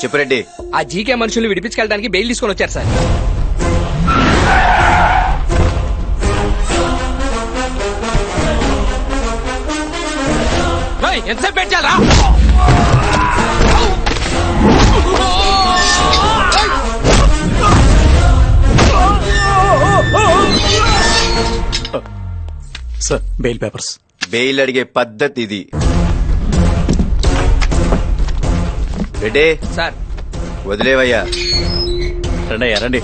చెప్పు రెడ్డి. ఆ జీకే మనుషుల్ని విడిపించుకెళ్ళడానికి బెయిల్ తీసుకొని వచ్చారు సార్. ఎంతసేపు పెట్టారా? Sir bail papers. బెయిల్ అడిగే పద్ధతి ఇది. రెడ్డి సార్ వదిలేవయ్యా. రండి అయ్యా రండి.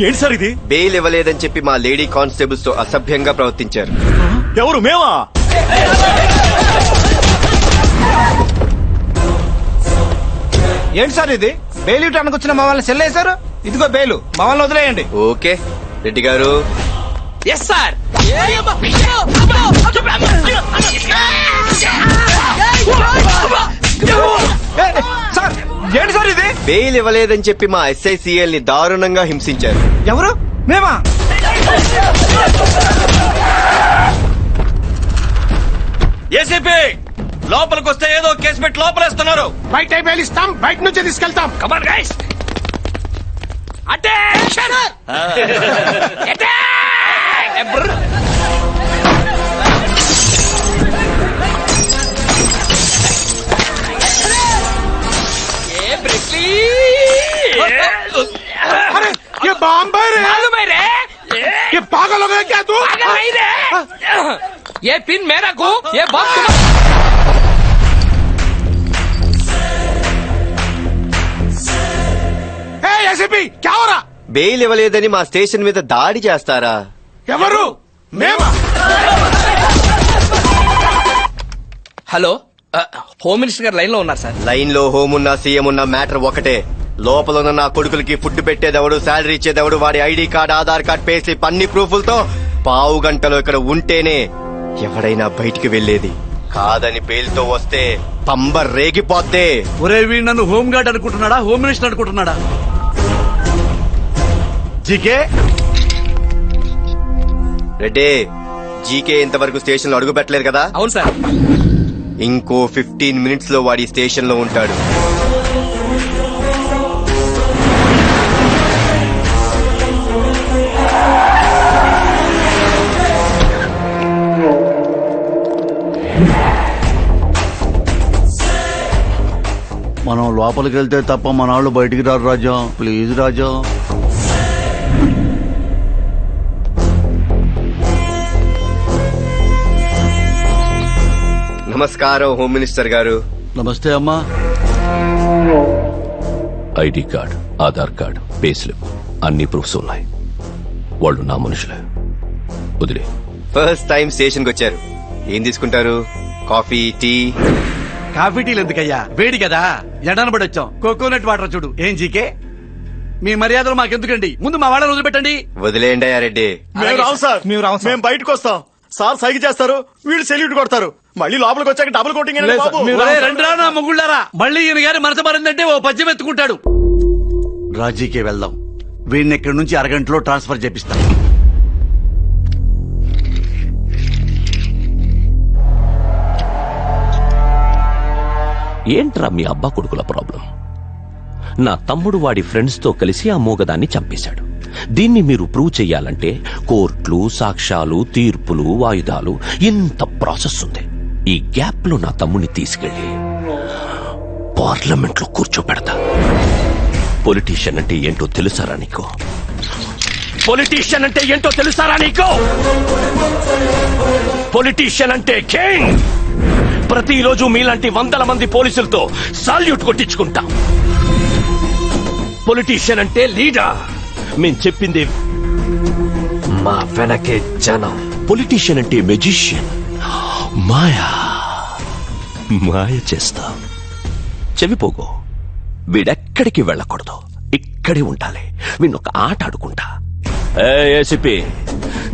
ఏంటి సార్ ఇది? బెయిల్ ఇవ్వలేదని చెప్పి మా లేడీ కానిస్టేబుల్స్ తో అసభ్యంగా ప్రవర్తించారు. ఎవరు? మేమా? ఏంటి సార్ ఇది? బెయిల్ ఇవ్వడానికి వచ్చిన మా వాళ్ళని సెల్లేశారు. ఇదిగో బెయిల్, మా వాళ్ళని వదిలేయండి. Okay Reddy garu. Yes sir. Sir ఏంటి సార్ ఇది? బెయిల్ ఇవ్వలేదని చెప్పి మా SICL ని దారుణంగా హింసించారు. ఎవరు? మేమా? ఏసీపీ లోపలికి వస్తే ఏదో కేసు పెట్టి లోపలేస్తున్నారు. బయట బెయిల్ ఇస్తాం, బయట నుంచే తీసుకెళ్తాం. Come on guys, attention. अरे ये बॉम्ब है रे, ये पागल हो गया क्या तू? ये पिन मेरा को, ये बम तुम्हारा. ఏసీపీ क्या हो रहा? బెయిల్ ఇవ్వలేదని మా స్టేషన్ మీద దాడి చేస్తారా? ఎవరు? మేమా? హలో, హోమ్ మినిస్టర్ గారు లైన్ లో ఉన్నారు సార్. లైన్ లో హోమ్ ఉన్నా సీఎం ఉన్నా మ్యాటర్ ఒకటే. లోపల ఉన్న నా కొడుకులకి ఫుడ్ పెట్టేదెవడు, శాలరీ ఇచ్చేదెవడు, వాడి ID card, Aadhaar card, pay slip అన్ని ప్రూఫ్లతో పావు గంటలో ఇక్కడ ఉంటేనే ఎవడైనా బయటికి వెళ్లేది. కాదని బెయిల్తో వస్తే పంబ రేగిపోద్దే. ఒరే వీడు నన్ను హోమ్ గార్డ్ అనుకుంటున్నాడా, హోమ్ మినిస్టర్ అనుకుంటున్నాడా? జీకే రెడ్డి, జీకే ఇంతవరకు స్టేషన్ లో అడుగు పెట్టలేదు కదా? అవును సార్. ఇంకో 15 మినిట్స్ లో వాడి స్టేషన్ లో ఉంటాడు. మనం లోపలికి వెళ్తే తప్ప మన వాళ్ళు బయటికి రారు రాజా. ప్లీజ్ రాజా. నమస్కారం హోమ్ మినిస్టర్ గారు. నమస్తే అమ్మా. ID card, Aadhaar card, pay slip అన్ని ప్రూఫ్స్ ఉన్నాయి. వాళ్ళు నా మనుషులే. వదిలే. ఫస్ట్ టైం స్టేషన్ కి వచ్చారు. ఏం తీసుకుంటారు? Coffee, tea? కాఫీ టీలు ఎందుకయ్యా, వేడి కదా. ఎండన పడి వచ్చాం. కోకోనట్ వాటర్ చూడు. ఏం జీకే, మీ మర్యాదలు మాకెందుకండి, ముందు మా వాళ్ళని వదిలిపెట్టండి. వదిలేయండి అయ్యా రెడ్డి. మేము రావు సార్, మేము బయటకు వస్తాం. సార్ సైకి చేస్తారు, వీళ్ళు సెల్యూట్ కొడతారు. మళ్ళీ లోపలికి వచ్చాక డబుల్ కోటింగ్. రెండురా నా ముగ్గుళ్ళారా, మళ్ళీ ఈయన గారి మనసు మారిందంటే ఓ పద్యం ఎత్తుకుంటాడు. రాజీకే వెళ్దాం. వీడిని ఇక్కడి నుంచి అరగంటలో ట్రాన్స్ఫర్ చేపిస్తాం. ఏంట్రా మీ అబ్బా కొడుకుల ప్రాబ్లం? నా తమ్ముడు వాడి ఫ్రెండ్స్ తో కలిసి ఆ మూగదాన్ని చంపేశాడు. దీన్ని మీరు ప్రూవ్ చెయ్యాలంటే కోర్టులు, సాక్ష్యాలు, తీర్పులు, వాయిదాలు, ఇంత ప్రాసెస్ ఉంది. ఈ గ్యాప్ లో నా తమ్ముడిని తీసుకెళ్లి పార్లమెంట్ లో కూర్చోపెడతా. పొలిటీషియన్ అంటే ఏంటో తెలుసారా నీకు? పొలిటీషియన్ అంటే ఏంటో తెలుసారా నీకు? పొలిటీషియన్ అంటే కింగ్. ప్రతిరోజు మీలాంటి వందల మంది పోలీసులతో సాల్యూట్ కొట్టించుకుంటాం. పొలిటీషియన్ అంటే లీడర్. మేం చెప్పింది మా వెనకే జనం. పొలిటీషియన్ అంటే మెజిషియన్. మాయ చేస్తాం. చెవిపోగో. వీడెక్కడికి వెళ్ళకూడదు, ఇక్కడే ఉండాలి. వీణొక ఆట ఆడుకుంటా. ఏసీపీ,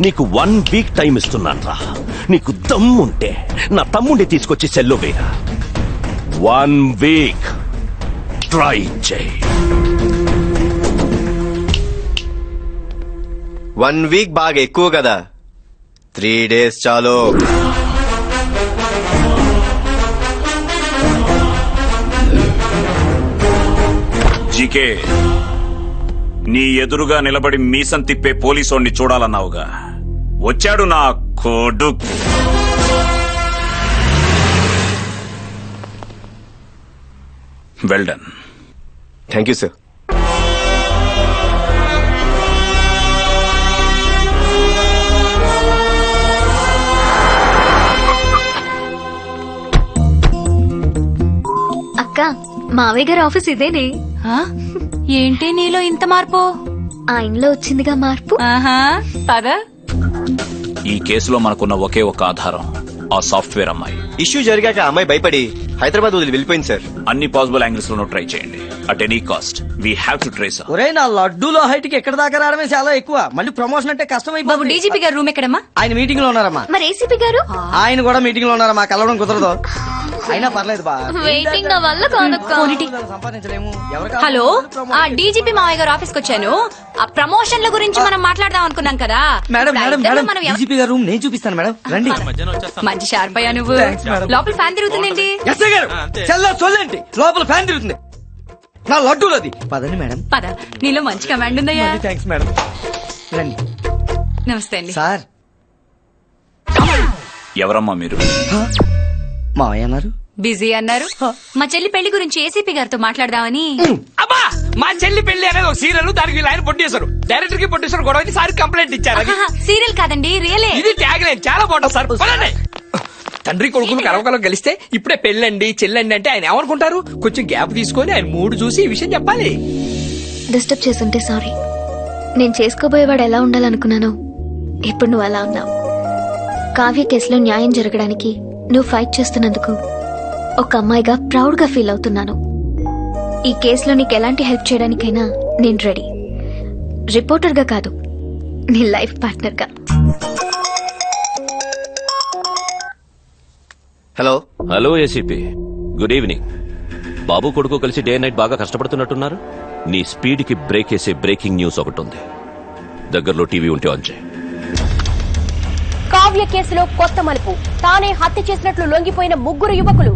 నీకు 1 వీక్ టైం ఇస్తున్నాన్రా. నీకు దమ్ముంటే నా తమ్ముడిని తీసుకొచ్చి సెల్లో వేరా. 1 వీక్ ట్రై చేయి. 1 వీక్ బాగా ఎక్కువ కదా. 3 days చాలు. జీకే, నీ ఎదురుగా నిలబడి మీసం తిప్పే పోలీసోడిని చూడాలన్నావుగా, వచ్చాడు నా కొడుకు. Well done. Thank you sir. అక్క, మావయ్య గారి ఆఫీస్ ఇదేనే. ఆ? ఏంటి నీలో ఇంత మార్పు? ఆయనలో వచ్చిందిగా మార్పు. ఆహా, పద. ఈ కేసులో మనకున్న ఒకే ఒక ఆధారం ఆ సాఫ్ట్వేర్ అమ్మాయి. ఇష్యూ జరిగాక ఆ అమ్మాయి భయపడి హైదరాబాద్ వదిలి వెళ్ళిపోయింది సార్. అన్ని పాసిబుల్ యాంగిల్స్ లోనూ ట్రై చేయండి. At any cost we have to trace. ఒరే, నా లడ్డూలో హైట్ కి ఎక్కడ దాకా రావడమే చాలా ఎక్కువ. మళ్ళీ ప్రమోషన్ అంటే కష్టం బాబు, అయిపోతుంది. డీజీపీ గారి రూమ్ ఎక్కడమ్మా? ఆయన మీటింగ్ లో ఉన్నారమ్మా. మరి ఏసీపీ గారు ఆయన కూడా మీటింగ్ లో ఉన్నారమ్మా. కలవడం కుదరదు. అయినా పర్లేదు బా. వెయిటింగ్ నా వల్ల కాదక్క. పోనీటి. సంపాదించలేము. హలో, ఆ డీజీపీ మావయ్య గారు ఆఫీస్కి వచ్చాను. ఆ ప్రమోషన్ల గురించి మనం మాట్లాడదాం అనుకున్నాం కదా. మేడం ఇప్పుడు మేడం ఇద్దరిలో మేడం, మనం డీజీపీ గారు రూమ్ నేను చూపిస్తాను మేడం. రండి. మంచి షార్ప్ అయ్యా నువ్వు. Thanks, madam. లోపల ఫ్యాన్ తిరుగుతుందేంటి? ఎస్ఐ గారు చల్ల చొల్లండి. లోపల ఫ్యాన్ తిరుగుతుంది. నా లడ్డూలది. పదండి మేడం. పద, నీలో మంచి కమాండ్ ఉందయ్యా. Thanks madam. రండి. నమస్తే అండి. సార్, ఎవరమ్మా మీరు? మావయ్య అన్నారు. బిజీ అన్నారు. మా చెల్లి పెళ్లి గురించి ఏసీపీ గారితో మాట్లాడదామని. అబ్బా, మా చెల్లి పెళ్లి అనేది ఒక సీరియల్. దానికి వీళ్ళు ఆయన ప్రొడ్యూసర్, డైరెక్టర్ కి ప్రొడ్యూసర్ గొడవ సార్ కంప్లైంట్ ఇచ్చారు. అది సీరియల్ కాదండి, రియలే. ఇది ట్యాగ్ లైన్. చాలా బాగుంటుంది సార్. పదండి. తండ్రి కొడుకులు కలవకలం కలిస్తే ఇప్పుడే పెళ్ళండి చెల్లండి అంటే ఆయన ఏమనుకుంటారు? కొంచెం గ్యాప్ తీసుకొని ఆయన మూడు చూసి ఈ విషయం చెప్పాలి. డిస్టర్బ్ చేసుంటే సారీ. నేను చేసుకోబోయేవాడు ఎలా ఉండాలనుకున్నానో ఇప్పుడు నువ్వు అలా ఉన్నావు. కావ్య కేసులో న్యాయం జరగడానికి నువ్వు ఫైట్ చేస్తున్నందుకు ఒక అమ్మాయిగా ప్రౌడ్ గా ఫీల్ అవుతున్నాను. ఈ కేసులో నీకు ఎలాంటి హెల్ప్ చేయడానికైనా నేను రెడీ. రిపోర్టర్ గా కాదు, నీ లైఫ్ పార్ట్నర్ గా. Hello. Hello ACP, good evening. బాబు కొడుకు కలిసి డే నైట్ బాగా కష్టపడుతున్నట్టున్నారు. నీ స్పీడ్ కి బ్రేక్ వేసే బ్రేకింగ్ న్యూస్ ఒకటి ఉంది. దగ్గరలో టీవీ ఉంటే ఆన్ చేయి. కావ్య కేసులో కొత్త మలుపు. తానే హత్య చేసినట్లు లొంగిపోయిన 3 యువకులు.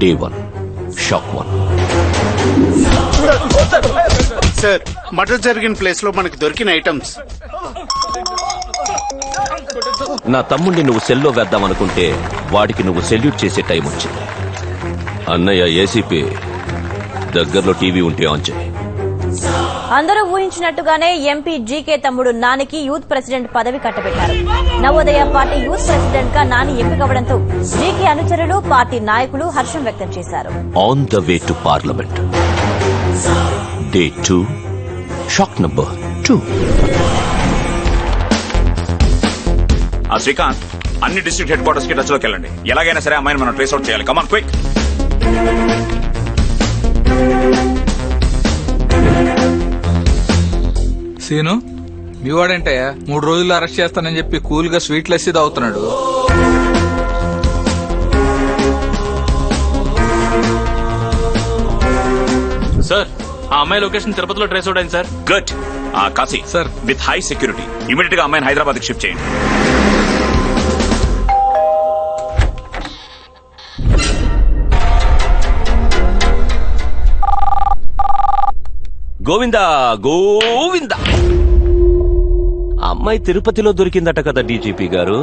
Day 1 shock 1. సార్, మర్డర్ జరిగిన ప్లేస్ లో మనకి దొరికిన ఐటమ్స్. నా తమ్ముడిని నువ్వు సెల్లో వేద్దామనుకుంటే వాడికి నువ్వు సెల్యూట్ చేసే టైం వచ్చింది. అన్నయ్య ఏసీపీ, దగ్గరలో టీవీ ఉంటే ఆన్ చేయి. అందరూ ఊహించినట్టుగానే ఎంపీ జీకే తమ్ముడు నానికి యూత్ ప్రెసిడెంట్ పదవి కట్టబెట్టారు. నవోదయ పార్టీ యూత్ ప్రెసిడెంట్ గా నాని ఎంపికవడంతో జీకే అనుచరులు, పార్టీ నాయకులు హర్షం వ్యక్తం చేశారు. On the way to parliament. Day 2 shock number 2. ఆ శ్రీకాంత్, అన్ని డిస్ట్రిక్ట్ హెడ్ క్వార్టర్స్ కి టచ్ లోకి వెళ్ళండి. ఎలాగైనా సరే అమ్మాయిని మనం ట్రేస్ అవుట్ చేయాలి. Come on quick. సీను, మీ వాడేంటయ్యా 3 రోజుల్లో అరెస్ట్ చేస్తానని చెప్పి కూల్ గా స్వీట్ లస్సీ తాగుతున్నాడు. సార్, ఆ అమ్మాయి లొకేషన్ తిరుపతిలో ట్రేస్ అవుట్ అయింది sir. Good. Kashi sir. With high security immediate గా అమ్మాయిని హైదరాబాద్ కి షిఫ్ట్ చేయండి. గోవిందా గోవిందా. అమ్మాయి తిరుపతిలో దొరికిందట కదా డీజీపీ గారు.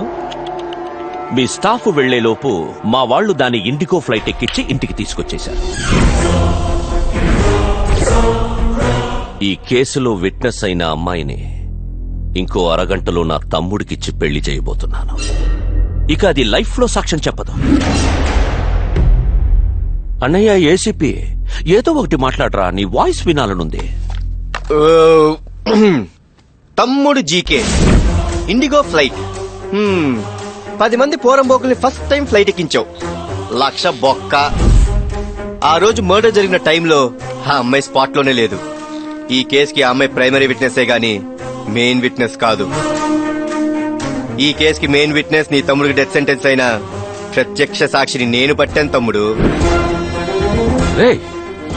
మీ స్టాఫ్ వెళ్లేలోపు మా వాళ్లు దాని ఇండిగో ఫ్లైట్ ఎక్కించి ఇంటికి తీసుకొచ్చేశారు. ఈ కేసులో విట్నెస్ అయిన అమ్మాయిని ఇంకో అరగంటలో నా తమ్ముడికిచ్చి పెళ్లి చేయబోతున్నాను. ఇక అది లైఫ్ లో సాక్ష్యం చెప్పదు. అన్నయ్య ఏసీపీ, ఏదో ఒకటి మాట్లాడరా, నీ వాయిస్ వినాలనుంది. తమ్ముడు జీకే ఇండిగో ఫ్లైట్. 10 మంది పోరంబోకుల్ని ఫస్ట్ టైం ఫ్లైట్ ఎక్కించావు. 1,00,000 బొక్క. ఆ రోజు మర్డర్ జరిగిన టైంలో ఆ అమ్మాయి స్పాట్ లోనే లేదు. ఈ కేసుకి ఆ అమ్మాయి ప్రైమరీ విట్నెస్ గానీ మెయిన్ విట్నెస్ కాదు. ఈ కేసుకి మెయిన్ విట్నెస్ నీ తమ్ముడికి డెత్ సెంటెన్స్ అయిన ప్రత్యక్ష సాక్షిని నేను పట్టాను తమ్ముడు.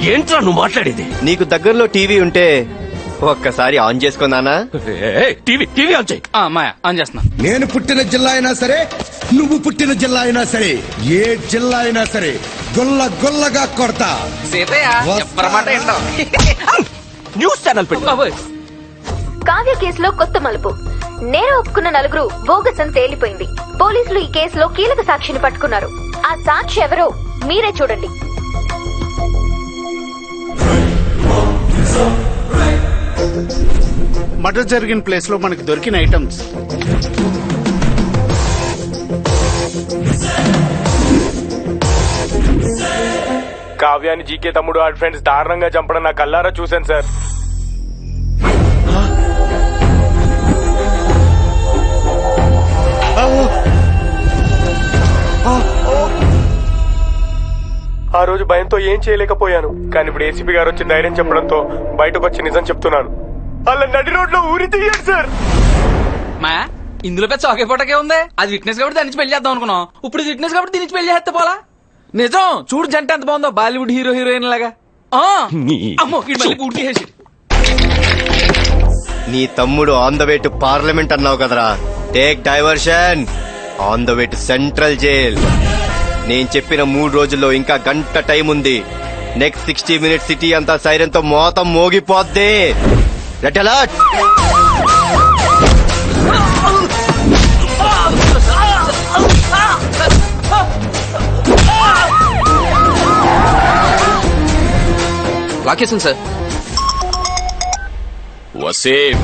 ఏంట్రా నువ్వు మాట్లాడేది? నీకు దగ్గరలో టీవీ ఉంటే ఒక్కసారి ఆన్ చేసుకున్నానా? టీవీ ఆన్ చేయి. మాయా ఆన్ చేస్తున్నా. నేను పుట్టిన జిల్లా అయినా సరే, నువ్వు పుట్టిన జిల్లా అయినా సరే, ఏ జిల్లా అయినా సరే గొల్ల గొల్లగా కొడతా. సీతయ్య ఎవ్వరమాట ఏంటో. న్యూస్ ఛానల్ పెట్టు. కావ్య కేసులో కొత్త మలుపు. నేరం ఒప్పుకున్న నలుగురు బోగస్ అని తేలిపోయింది. పోలీసులు ఈ కేసులో కీలక సాక్షిని పట్టుకున్నారు. ఆ సాక్షి ఎవరో మీరే చూడండి. మర్డర్ జరిగిన ప్లేస్ లో మనకి దొరికిన ఐటమ్స్. కావ్యాన్ని జీకే తమ్ముడు ఆ ఫ్రెండ్స్ దారుణంగా చంపడం నా కల్లారా చూశాను సార్. ఆ రోజు భయంతో ఏం చేయలేకపోయాను, కానీ ఇప్పుడు ఏసీపీ గారు వచ్చి ధైర్యం చెప్పడంతో బయటకు వచ్చి నిజం చెప్తున్నాను. అలా నడి రోడ్లో ఊరి తీయండి సార్. మాయా ఇందులో పెద్ద చౌకే పూటకే ఉంది. అది విట్నెస్ కాబట్టి దాని నుంచి పెళ్లి చేద్దాం అనుకున్నాం. ఇప్పుడు ఇది విట్నెస్ కాబట్టి దీని నుంచి పెళ్లి చేస్తే పోలా. నిజం చూడు జంట ఎంత బాగుందో, బాలీవుడ్ హీరో హీరోయిన్ లాగా. అమ్మో ఇటు మళ్ళీ పూర్తి చేసి. నీ తమ్ముడు on the way to parliament అన్నావు కదరా. Take diversion. On the way to central jail. నేను చెప్పిన 3 రోజుల్లో ఇంకా గంట టైం ఉంది. నెక్స్ట్ 60 minutes సిటీ అంతా సైరన్ తో మోతం మోగిపోద్ది. Red alert. Location sir. Waseem,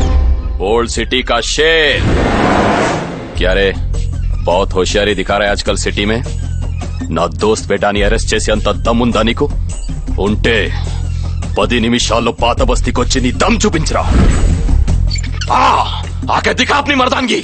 old city का शेर. क्या रे, बहुत होशियारी दिखा रहा है आजकल सिटी में. నా దోస్త్ బేటాని అరెస్ట్ చేసి అంత దమ్ముందా నీకు? ఉంటే 10 నిమిషాల్లో పాత బస్తీకొచ్చి నీ దమ్ చూపించరా. ఆకే దిఖా అప్ని మర్దాన్గి.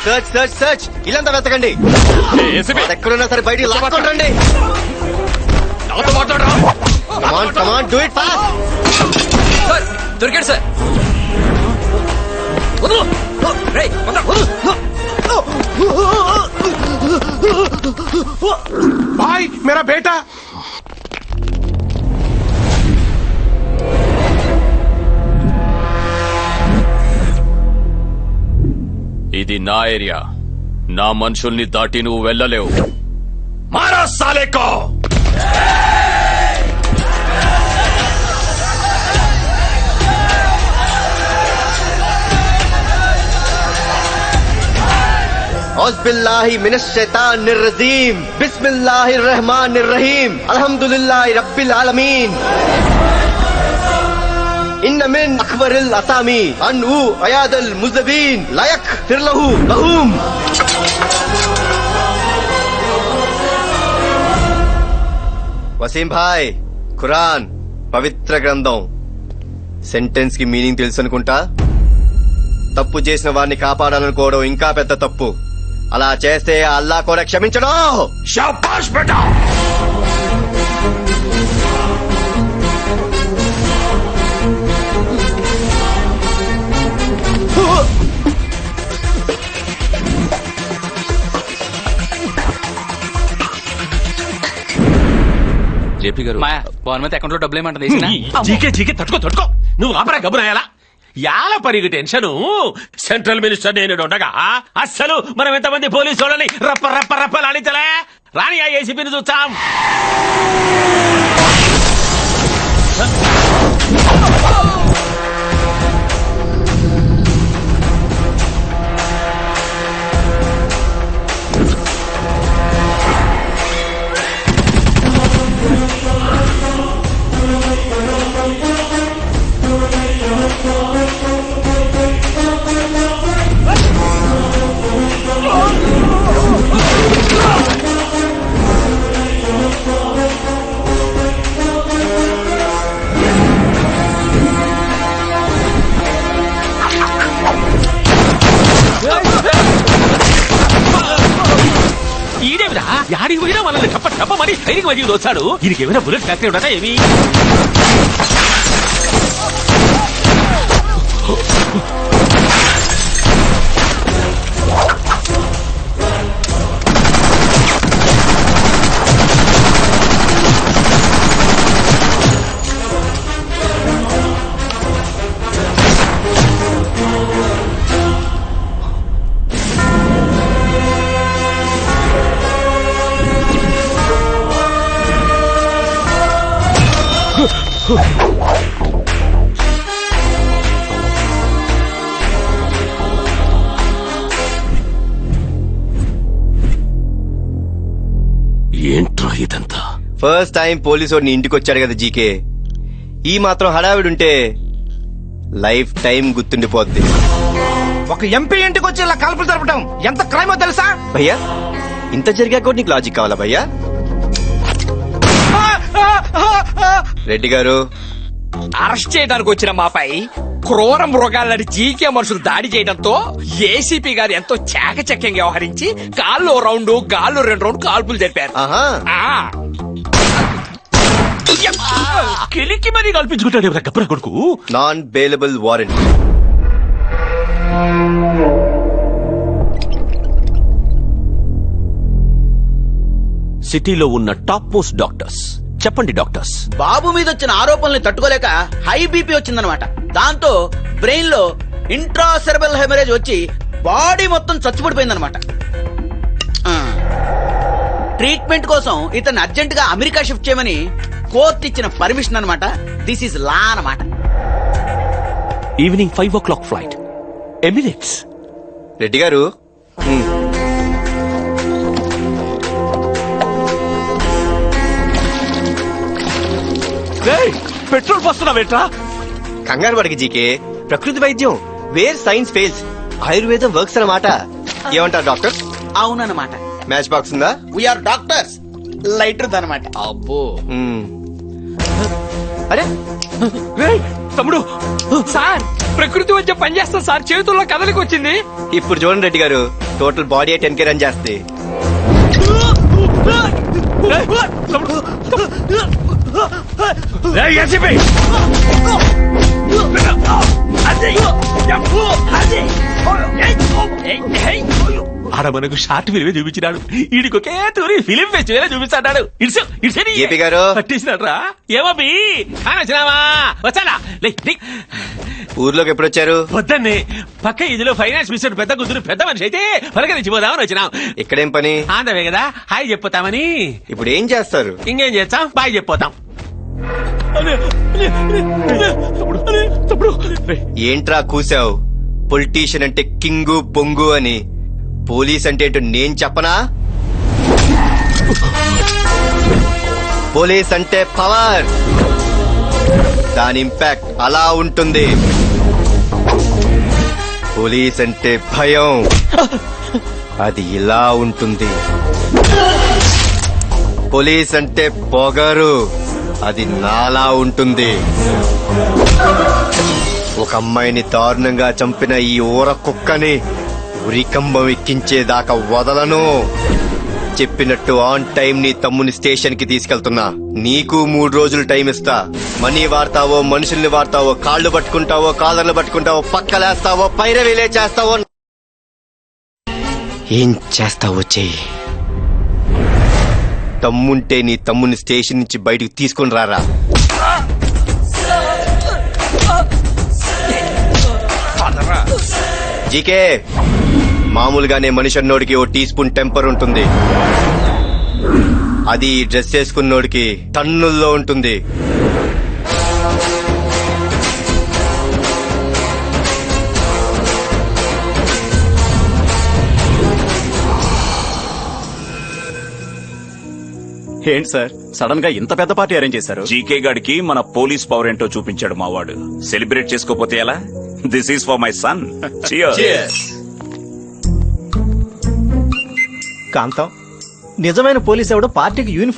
Search search search. ఇల్లంతా వెతకండి. ఎక్కడున్నా సరే బయటికి లాక్కోండి. Come on come on do it fast. దొరికాడు సార్. భాయ్ మేరా బేటా. ఇది నా ఏరియా. నా మనుషుల్ని దాటి నువ్వు వెళ్ళలేవు. మారా సాలేకో. औज़ुबिल्लाहि मिनश शैतानिर रजीम. बिस्मिल्लाहिर रहमानिर रहीम. अल्हम्दुलिल्लाहि रब्बिल आलमीन. इन्न मिन अकबरिल असामी अनहु अयादल मुज़बिन लायक फिरलहु लहूम. వసీం భాయ్, ఖురాన్ పవిత్ర గ్రంథం. సెంటెన్స్ కి మీనింగ్ తెలుసు అనుకుంటా. తప్పు చేసిన వారిని కాపాడాలనుకోవడం ఇంకా పెద్ద తప్పు. అలా చేస్తే అల్లా కూడా క్షమించడం. శాబాష్ బేటా. జేపీ గారు గవర్నమెంట్ అకౌంట్ లో డబ్బులు ఏమంటుంది. జీకే జీకే తట్టుకో తట్టుకో. నువ్వు ఆపరా గబురాయాలా. యాల పరిగి టెన్షన్. సెంట్రల్ మినిస్టర్ నేను ఉండగా అస్సలు మనం ఎంతమంది పోలీసు వాళ్ళని రప్ప రప్ప రప్పలాడించలే. రాని ఆ ఏసీపీని చూస్తాం. ఈడేమిరా యాడికి పోయినా మనల్ని టప్ప టప్పమని సైనిక మధ్య దోచాడు. ఈయనకేమైనా బుల్లెట్ ఫ్యాక్టరీ ఉండదా ఏమి? ఏంట్రా ఇదంతా? ఫస్ట్ టైం పోలీసు వాడిని ఇంటికి వచ్చాడు కదా జీకే, ఈ మాత్రం హడావిడుంటే లైఫ్ టైం గుర్తుండిపోద్ది. ఒక ఎంపీ ఇంటికి వచ్చి ఇలా కాల్పులు జరపడం ఎంత క్రైమో తెలుసా? భయ్యా ఇంత జరిగాక కూడా నీకు లాజిక్ కావాలా భయ్యా? రెడ్డి గారు, అరెస్ట్ చేయడానికి వచ్చిన మాపై క్రూర మృగాలని జీకే మనుషులు దాడి చేయడంతో ఏసీపీ గారు ఎంతో చాకచక్యంగా వ్యవహరించి కాళ్ళు రౌండ్ గాళ్ళు 2 రౌండ్ కాల్పులు జరిపారు. ఆహా, కిలికి మరీ కల్పించుకుంటాడు ఎవరా గబ్బర కొడుకు. Non bailable warrant. సిటీలో ఉన్న టాప్ మోస్ట్ డాక్టర్స్ చెప్పండి డాక్టర్స్. బాబు మీద వచ్చిన ఆరోపణల్ని తట్టుకోలేక హై బీపీ వచ్చిందనమాట. దాంతో బ్రెయిన్ లో ఇంట్రాసెరబల్ హెమరేజ్ వచ్చి బాడీ మొత్తం చచ్చుపడిపోయిందనమాట. ట్రీట్మెంట్ కోసం ఇతన్ని అర్జెంట్ గా అమెరికా షిఫ్ట్ చేయమని కోర్టు ఇచ్చిన పర్మిషన్ అనమాట. దిస్ ఈజ్ లా అనమాట. Evening 5 o'clock flight, Emirates. Reddy గారు, పెట్రోల్ పోస్తున్నావేట్రా? కంగారు పడకి జీకే, ప్రకృతి వైద్యం వేర్ సైన్స్ ఫెయిల్స్, ఆయుర్వేదం వర్క్స్ అన్నమాట. ఏమంటారు డాక్టర్? అవునన్నమాట. మ్యాచ్ బాక్స్ ఉందా? We are doctors. లైటర్ అనమాట. అబ్బో, అరే తమ్ముడు సార్ ప్రకృతి వైద్యం పనిచేస్తా సార్, చేతుల్లో కదలికి వచ్చింది. ఇప్పుడు చూడండి రెడ్డి గారు, టోటల్ బాడీ 10K రన్ చేస్తే. ఆడ మనకు షార్ట్ ఫిల్మే చూపించినాడు. ఈడికి ఒకే తూరి ఫిలిం ఫెస్టివల్ చూపిస్తాడు. ఏపీ గారు పట్టేసినాడు రా. ఏమీ వచ్చినావా? వచ్చాడా? ఊర్లోకి ఎప్పుడు వచ్చారు? వద్దన్నే పక్క ఇదిలో ఫైనాన్స్ మినిస్టర్ పెద్ద కూతురు పెద్ద మనిషి అయితే పలకరించిపోదామని వచ్చినాం. ఇక్కడేం పని? ఆందవే కదా హాయ్ చెప్పిపోతామని. ఇప్పుడు ఏం చేస్తారు? ఇంకేం చేస్తాం, బాయ్ చెప్పిపోతాం. ఏంట్రా కూసావు? పొలిటీషియన్ అంటే కింగు బొంగు అని, పోలీస్ అంటే ఏంటో నేను చెప్పనా? పోలీస్ అంటే పవర్, దాని ఇంపాక్ట్ అలా ఉంటుంది. పోలీస్ అంటే భయం, అది ఇలా ఉంటుంది. పోలీస్ అంటే పొగరు, అది నాలా ఉంటుంది. ఒక అమ్మాయిని దారుణంగా చంపిన ఈ ఊర కుక్కని ఉరికంబం ఎక్కించేదాకా వదలను. చెప్పినట్టు ఆన్ టైం నీ తమ్ముని స్టేషన్ కి తీసుకెళ్తున్నా. నీకు 3 రోజులు టైం ఇస్తా. మనీ వాడతావో, మనుషుల్ని వాడతావో, కాళ్ళు పట్టుకుంటావో, కాలర్లు పట్టుకుంటావో, పక్కలేస్తావో, పైరవీలే చేస్తావో, ఏం చేస్తావో చెయ్యి. తమ్ముంటే నీ తమ్ముని స్టేషన్ నుంచి బయటకు తీసుకుని రారా. జీకే, మామూలుగానే మనిషి అన్నోడికి ఓ టీ స్పూన్ టెంపర్ ఉంటుంది. అది ఈ డ్రెస్ వేసుకున్నోడికి టన్నుల్లో ఉంటుంది. ఏంటి సార్ సడన్ గా ఇంత పెద్ద పార్టీ అరేంజ్ చేశారు? జీకే గాడికి మన పోలీస్ పవర్ ఏంటో చూపించాడు మావాడు. సెలబ్రేట్ చేసుకోపోతే ఎలా? This is for my son. Kantham, నిజమైన పోలీస్ ఎవడో పార్టీకి యూనిఫామ్